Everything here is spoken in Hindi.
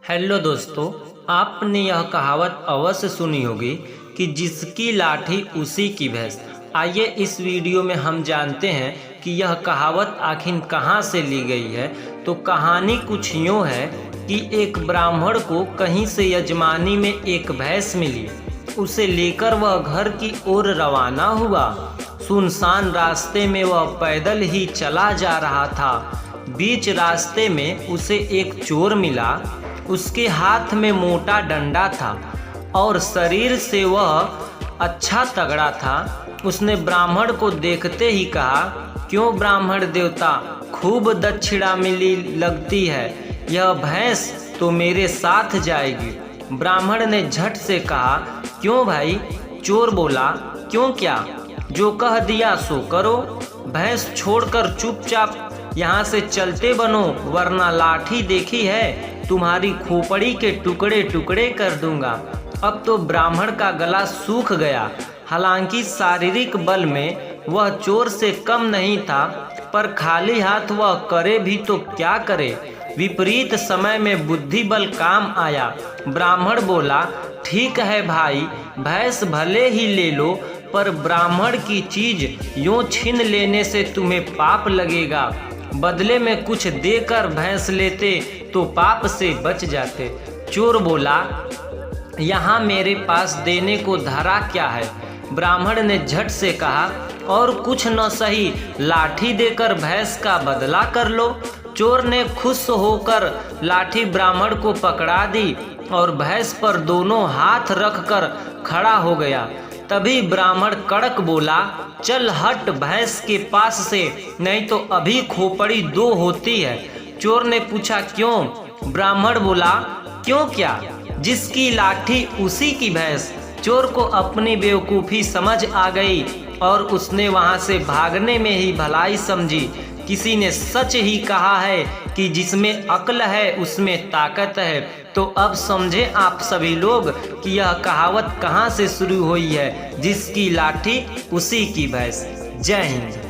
हेलो दोस्तों, आपने यह कहावत अवश्य सुनी होगी कि जिसकी लाठी उसी की भैंस। आइए इस वीडियो में हम जानते हैं कि यह कहावत आखिर कहाँ से ली गई है। तो कहानी कुछ यूँ है कि एक ब्राह्मण को कहीं से यजमानी में एक भैंस मिली। उसे लेकर वह घर की ओर रवाना हुआ। सुनसान रास्ते में वह पैदल ही चला जा रहा था। बीच रास्ते में उसे एक चोर मिला। उसके हाथ में मोटा डंडा था और शरीर से वह अच्छा तगड़ा था। उसने ब्राह्मण को देखते ही कहा, क्यों ब्राह्मण देवता, खूब दक्षिणा मिली लगती है, यह भैंस तो मेरे साथ जाएगी। ब्राह्मण ने झट से कहा, क्यों भाई? चोर बोला, क्यों क्या, जो कह दिया सो करो। भैंस छोड़कर चुपचाप यहाँ से चलते बनो, वरना लाठी देखी है तुम्हारी खोपड़ी के टुकड़े टुकड़े कर दूंगा। अब तो ब्राह्मण का गला सूख गया। हालांकि शारीरिक बल में वह चोर से कम नहीं था, पर खाली हाथ वह करे भी तो क्या करे। विपरीत समय में बुद्धि बल काम आया। ब्राह्मण बोला, ठीक है भाई, भैंस भले ही ले लो, पर ब्राह्मण की चीज यूं छीन लेने से तुम्हें पाप लगेगा। बदले में कुछ देकर भैंस लेते तो पाप से बच जाते। चोर बोला, यहाँ मेरे पास देने को धरा क्या है? ब्राह्मण ने झट से कहा, और कुछ न सही, लाठी देकर भैंस का बदला कर लो। चोर ने खुश होकर लाठी ब्राह्मण को पकड़ा दी और भैंस पर दोनों हाथ रखकर खड़ा हो गया। तभी ब्राह्मण कड़क बोला, चल हट भैंस के पास से, नहीं तो अभी खोपड़ी दो होती है। चोर ने पूछा, क्यों? ब्राह्मण बोला, क्यों क्या, जिसकी लाठी उसी की भैंस। चोर को अपनी बेवकूफ़ी समझ आ गई और उसने वहां से भागने में ही भलाई समझी। किसी ने सच ही कहा है कि जिसमें अक्ल है उसमें ताकत है। तो अब समझे आप सभी लोग कि यह कहावत कहाँ से शुरू हुई है, जिसकी लाठी उसी की भैंस। जय हिंद।